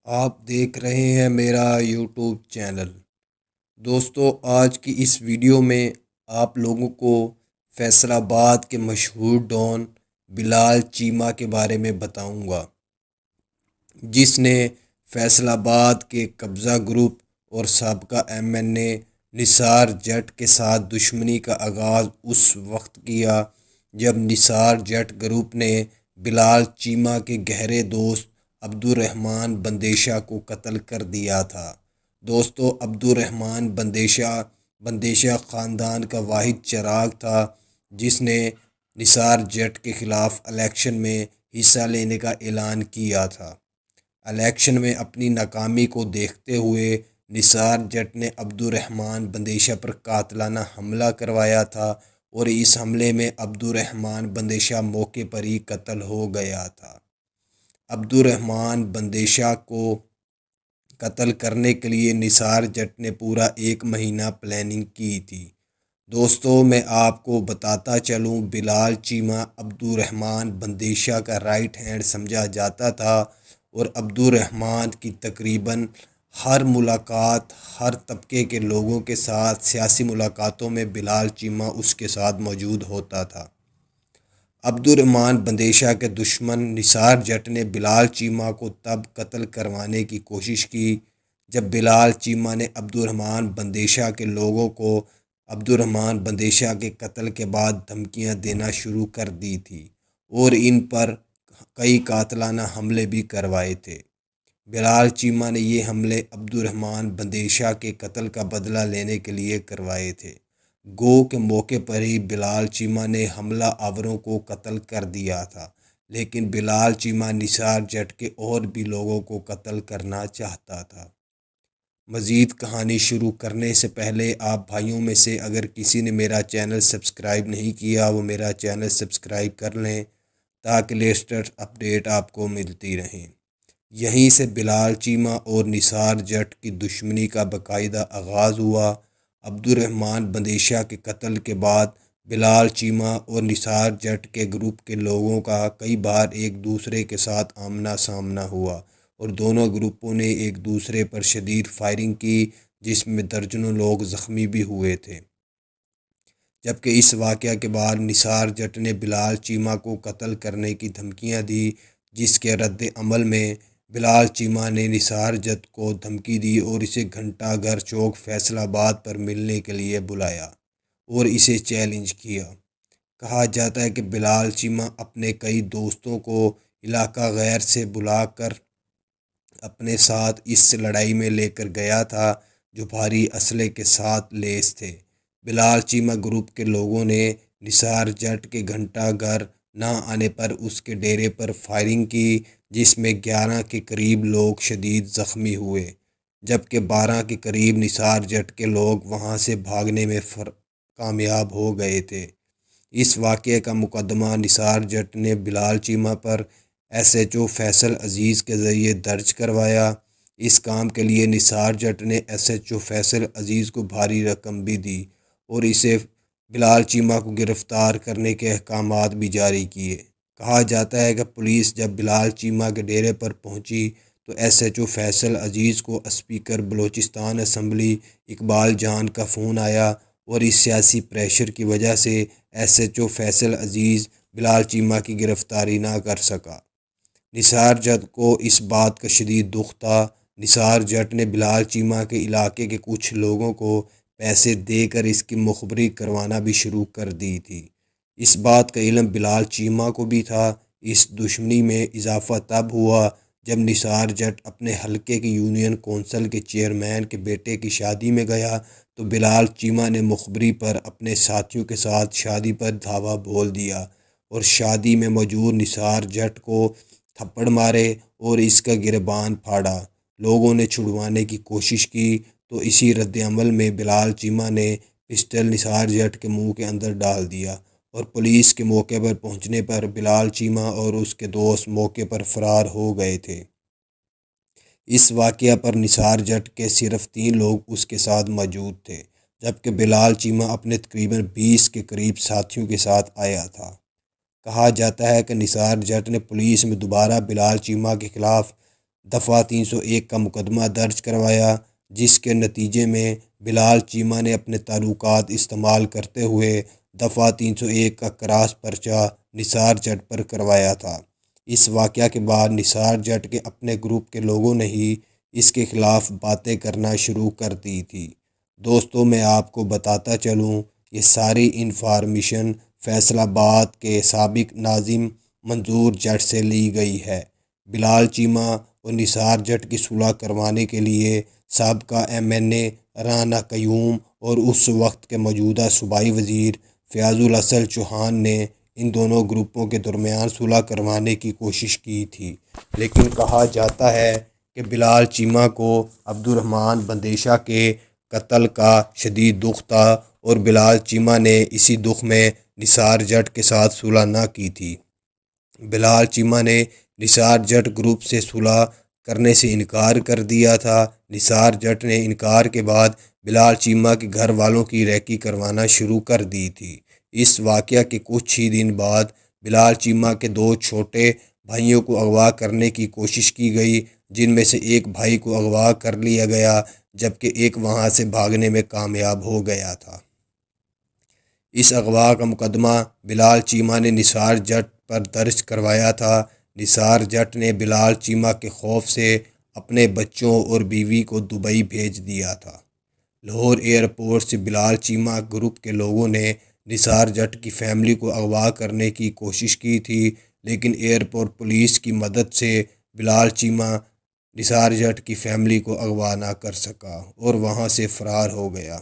آپ دیکھ رہے ہیں میرا یوٹیوب چینل۔ دوستو، آج کی اس ویڈیو میں آپ لوگوں کو فیصل آباد کے مشہور ڈان بلال چیمہ کے بارے میں بتاؤں گا، جس نے فیصل آباد کے قبضہ گروپ اور سابقہ ایم این اے نثار جٹ کے ساتھ دشمنی کا آغاز اس وقت کیا جب نثار جٹ گروپ نے بلال چیمہ کے گہرے دوست عبدالرحمن بندیشہ کو قتل کر دیا تھا۔ دوستو، عبدالرحمن بندیشہ خاندان کا واحد چراغ تھا جس نے نثار جٹ کے خلاف الیکشن میں حصہ لینے کا اعلان کیا تھا۔ الیکشن میں اپنی ناکامی کو دیکھتے ہوئے نثار جٹ نے عبدالرحمن بندیشہ پر قاتلانہ حملہ کروایا تھا اور اس حملے میں عبدالرحمن بندیشہ موقع پر ہی قتل ہو گیا تھا۔ عبدالرحمن بندیشہ کو قتل کرنے کے لیے نثار جٹ نے پورا 1 مہینہ پلاننگ کی تھی۔ دوستو، میں آپ کو بتاتا چلوں، بلال چیمہ عبدالرحمن بندیشہ کا رائٹ ہینڈ سمجھا جاتا تھا اور عبدالرحمن کی تقریباً ہر ملاقات، ہر طبقے کے لوگوں کے ساتھ سیاسی ملاقاتوں میں بلال چیمہ اس کے ساتھ موجود ہوتا تھا۔ عبدالرحمن بندیشہ کے دشمن نثار جٹ نے بلال چیمہ کو تب قتل کروانے کی کوشش کی جب بلال چیمہ نے عبدالرحمن بندیشہ کے لوگوں کو عبدالرحمن بندیشہ کے قتل کے بعد دھمکیاں دینا شروع کر دی تھی اور ان پر کئی قاتلانہ حملے بھی کروائے تھے۔ بلال چیمہ نے یہ حملے عبدالرحمن بندیشہ کے قتل کا بدلہ لینے کے لیے کروائے تھے۔ گو کے موقع پر ہی بلال چیمہ نے حملہ آوروں کو قتل کر دیا تھا، لیکن بلال چیمہ نثار جٹ کے اور بھی لوگوں کو قتل کرنا چاہتا تھا۔ مزید کہانی شروع کرنے سے پہلے آپ بھائیوں میں سے اگر کسی نے میرا چینل سبسکرائب نہیں کیا وہ میرا چینل سبسکرائب کر لیں تاکہ لیٹسٹ اپڈیٹ آپ کو ملتی رہیں۔ یہیں سے بلال چیمہ اور نثار جٹ کی دشمنی کا باقاعدہ آغاز ہوا۔ عبدالرحمن بندیشہ کے قتل کے بعد بلال چیمہ اور نثار جٹ کے گروپ کے لوگوں کا کئی بار ایک دوسرے کے ساتھ آمنا سامنا ہوا اور دونوں گروپوں نے ایک دوسرے پر شدید فائرنگ کی جس میں درجنوں لوگ زخمی بھی ہوئے تھے۔ جبکہ اس واقعہ کے بعد نثار جٹ نے بلال چیمہ کو قتل کرنے کی دھمکیاں دی، جس کے رد عمل میں بلال چیمہ نے نثار جٹ کو دھمکی دی اور اسے گھنٹہ گھر چوک فیصل آباد پر ملنے کے لیے بلایا اور اسے چیلنج کیا۔ کہا جاتا ہے کہ بلال چیمہ اپنے کئی دوستوں کو علاقہ غیر سے بلا کر اپنے ساتھ اس لڑائی میں لے کر گیا تھا جو بھاری اسلحے کے ساتھ لیس تھے۔ بلال چیمہ گروپ کے لوگوں نے نثار جٹ کے گھنٹہ گھر نہ آنے پر اس کے ڈیرے پر فائرنگ کی جس میں 11 کے قریب لوگ شدید زخمی ہوئے، جبکہ 12 کے قریب نثار جٹ کے لوگ وہاں سے بھاگنے میں کامیاب ہو گئے تھے۔ اس واقعے کا مقدمہ نثار جٹ نے بلال چیمہ پر ایس ایچ او فیصل عزیز کے ذریعے درج کروایا۔ اس کام کے لیے نثار جٹ نے ایس ایچ او فیصل عزیز کو بھاری رقم بھی دی اور اسے بلال چیمہ کو گرفتار کرنے کے احکامات بھی جاری کیے۔ کہا جاتا ہے کہ پولیس جب بلال چیمہ کے ڈیرے پر پہنچی تو ایس ایچ او فیصل عزیز کو اسپیکر بلوچستان اسمبلی اقبال جان کا فون آیا اور اس سیاسی پریشر کی وجہ سے ایس ایچ او فیصل عزیز بلال چیمہ کی گرفتاری نہ کر سکا۔ نثار جٹ کو اس بات کا شدید دکھ تھا۔ نثار جٹ نے بلال چیمہ کے علاقے کے کچھ لوگوں کو پیسے دے کر اس کی مخبری کروانا بھی شروع کر دی تھی۔ اس بات کا علم بلال چیمہ کو بھی تھا۔ اس دشمنی میں اضافہ تب ہوا جب نثار جٹ اپنے حلقے کی یونین کونسل کے چیئرمین کے بیٹے کی شادی میں گیا تو بلال چیمہ نے مخبری پر اپنے ساتھیوں کے ساتھ شادی پر دھاوا بول دیا اور شادی میں موجود نثار جٹ کو تھپڑ مارے اور اس کا گریبان پھاڑا۔ لوگوں نے چھڑوانے کی کوشش کی تو اسی رد عمل میں بلال چیمہ نے پسٹل نثار جٹ کے منہ کے اندر ڈال دیا اور پولیس کے موقع پر پہنچنے پر بلال چیمہ اور اس کے دوست موقع پر فرار ہو گئے تھے۔ اس واقعہ پر نثار جٹ کے صرف 3 لوگ اس کے ساتھ موجود تھے، جبکہ بلال چیمہ اپنے تقریباً 20 کے قریب ساتھیوں کے ساتھ آیا تھا۔ کہا جاتا ہے کہ نثار جٹ نے پولیس میں دوبارہ بلال چیمہ کے خلاف دفعہ 301 کا مقدمہ درج کروایا، جس کے نتیجے میں بلال چیمہ نے اپنے تعلقات استعمال کرتے ہوئے دفعہ 301 کا کراس پرچہ نثار جٹ پر کروایا تھا۔ اس واقعہ کے بعد نثار جٹ کے اپنے گروپ کے لوگوں نے ہی اس کے خلاف باتیں کرنا شروع کر دی تھی۔ دوستو، میں آپ کو بتاتا چلوں، یہ ساری انفارمیشن فیصل آباد کے سابق ناظم منظور جٹ سے لی گئی ہے۔ بلال چیمہ اور نثار جٹ کی صلح کروانے کے لیے سابقہ MNA رانا قیوم اور اس وقت کے موجودہ صوبائی وزیر فیاض الاصل چوہان نے ان دونوں گروپوں کے درمیان صلح کروانے کی کوشش کی تھی، لیکن کہا جاتا ہے کہ بلال چیمہ کو عبدالرحمن بندیشہ کے قتل کا شدید دکھ تھا اور بلال چیمہ نے اسی دکھ میں نثار جٹ کے ساتھ صلح نہ کی تھی۔ بلال چیمہ نے نثار جٹ گروپ سے صلح کرنے سے انکار کر دیا تھا۔ نثار جٹ نے انکار کے بعد بلال چیمہ کے گھر والوں کی ریکی کروانا شروع کر دی تھی۔ اس واقعہ کے کچھ ہی دن بعد بلال چیمہ کے 2 چھوٹے بھائیوں کو اغوا کرنے کی کوشش کی گئی، جن میں سے ایک بھائی کو اغوا کر لیا گیا جبکہ ایک وہاں سے بھاگنے میں کامیاب ہو گیا تھا۔ اس اغوا کا مقدمہ بلال چیمہ نے نثار جٹ پر درج کروایا تھا۔ نثار جٹ نے بلال چیمہ کے خوف سے اپنے بچوں اور بیوی کو دبئی بھیج دیا تھا۔ لاہور ایئرپورٹ سے بلال چیمہ گروپ کے لوگوں نے نثار جٹ کی فیملی کو اغوا کرنے کی کوشش کی تھی، لیکن ایئرپورٹ پولیس کی مدد سے بلال چیمہ نثار جٹ کی فیملی کو اغوا نہ کر سکا اور وہاں سے فرار ہو گیا۔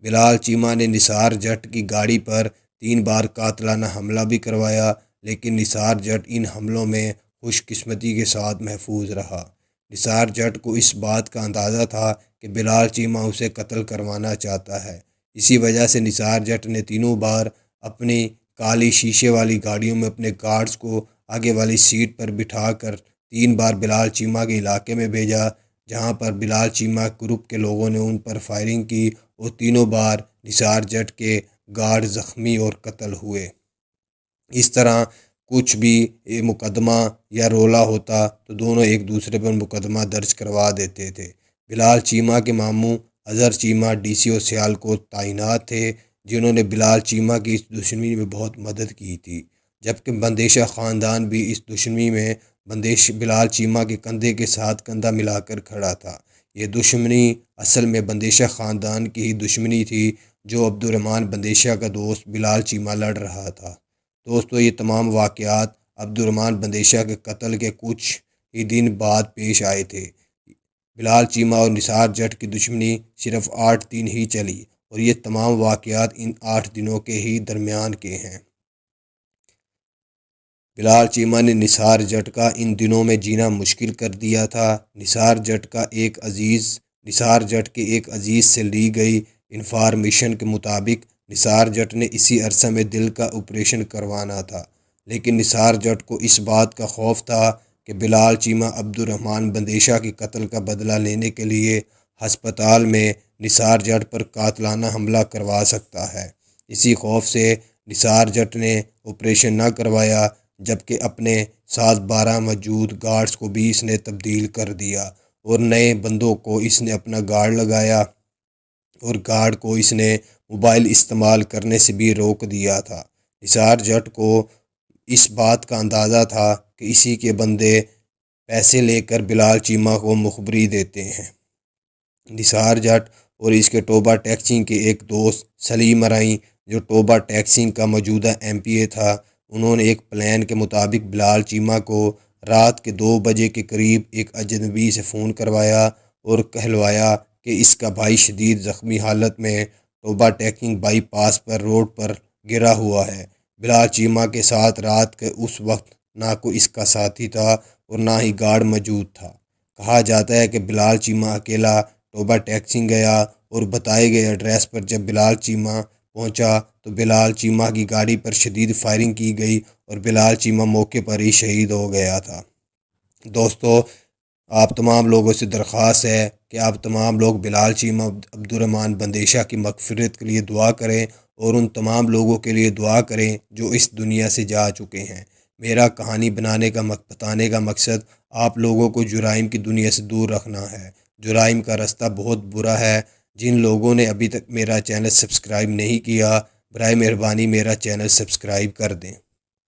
بلال چیمہ نے نثار جٹ کی گاڑی پر 3 بار قاتلانہ حملہ بھی کروایا، لیکن نثار جٹ ان حملوں میں خوش قسمتی کے ساتھ محفوظ رہا۔ نثار جٹ کو اس بات کا اندازہ تھا کہ بلال چیمہ اسے قتل کروانا چاہتا ہے، اسی وجہ سے نثار جٹ نے 3 بار اپنی کالی شیشے والی گاڑیوں میں اپنے گارڈز کو آگے والی سیٹ پر بٹھا کر 3 بار بلال چیمہ کے علاقے میں بھیجا، جہاں پر بلال چیمہ گروپ کے لوگوں نے ان پر فائرنگ کی اور 3 بار نثار جٹ کے گارڈ زخمی اور قتل ہوئے۔ اس طرح کچھ بھی مقدمہ یا رولا ہوتا تو دونوں ایک دوسرے پر مقدمہ درج کروا دیتے تھے۔ بلال چیمہ کے ماموں اظہر چیمہ DCO سیالکوٹ تعینات تھے، جنہوں نے بلال چیمہ کی اس دشمنی میں بہت مدد کی تھی، جبکہ بندیشہ خاندان بھی اس دشمنی میں بلال چیمہ کے کندھے کے ساتھ کندھا ملا کر کھڑا تھا۔ یہ دشمنی اصل میں بندیشہ خاندان کی ہی دشمنی تھی، جو عبدالرحمن بندیشہ کا دوست بلال چیمہ لڑ رہا تھا۔ دوستو، یہ تمام واقعات عبدالرحمن بندیشہ کے قتل کے کچھ ہی دن بعد پیش آئے تھے۔ بلال چیمہ اور نثار جٹ کی دشمنی صرف 8 دن ہی چلی اور یہ تمام واقعات ان 8 دنوں کے ہی درمیان کے ہیں۔ بلال چیمہ نے نثار جٹ کا ان دنوں میں جینا مشکل کر دیا تھا۔ نثار جٹ کے ایک عزیز سے لی گئی انفارمیشن کے مطابق نثار جٹ نے اسی عرصہ میں دل کا آپریشن کروانا تھا، لیکن نثار جٹ کو اس بات کا خوف تھا کہ بلال چیمہ عبدالرحمن بندیشہ کے قتل کا بدلہ لینے کے لیے ہسپتال میں نثار جٹ پر قاتلانہ حملہ کروا سکتا ہے۔ اسی خوف سے نثار جٹ نے آپریشن نہ کروایا، جبکہ اپنے ساتھ 12 موجود گارڈز کو بھی اس نے تبدیل کر دیا اور نئے بندوں کو اس نے اپنا گارڈ لگایا اور گارڈ کو اس نے موبائل استعمال کرنے سے بھی روک دیا تھا۔ نثار جٹ کو اس بات کا اندازہ تھا کہ اسی کے بندے پیسے لے کر بلال چیمہ کو مخبری دیتے ہیں۔ نثار جٹ اور اس کے ٹوبہ ٹیکسنگ کے ایک دوست سلیم ارائیں، جو ٹوبہ ٹیکسنگ کا موجودہ MPA تھا، انہوں نے ایک پلان کے مطابق بلال چیمہ کو رات کے 2 بجے کے قریب ایک اجنبی سے فون کروایا اور کہلوایا کہ اس کا بھائی شدید زخمی حالت میں ٹوبہ ٹیکنگ بائی پاس پر روڈ پر گرا ہوا ہے۔ بلال چیمہ کے ساتھ رات کے اس وقت نہ کوئی اس کا ساتھی تھا اور نہ ہی گارڈ موجود تھا۔ کہا جاتا ہے کہ بلال چیمہ اکیلا ٹوبہ ٹیکسنگ گیا اور بتائے گئے ایڈریس پر جب بلال چیمہ پہنچا تو بلال چیمہ کی گاڑی پر شدید فائرنگ کی گئی اور بلال چیمہ موقع پر ہی شہید ہو گیا تھا۔ دوستو، آپ تمام لوگوں سے درخواست ہے کہ آپ تمام لوگ بلال چیمہ عبدالرحمن بندیشہ کی مغفرت کے لیے دعا کریں اور ان تمام لوگوں کے لیے دعا کریں جو اس دنیا سے جا چکے ہیں۔ میرا کہانی بتانے کا مقصد آپ لوگوں کو جرائم کی دنیا سے دور رکھنا ہے۔ جرائم کا راستہ بہت برا ہے۔ جن لوگوں نے ابھی تک میرا چینل سبسکرائب نہیں کیا، برائے مہربانی میرا چینل سبسکرائب کر دیں۔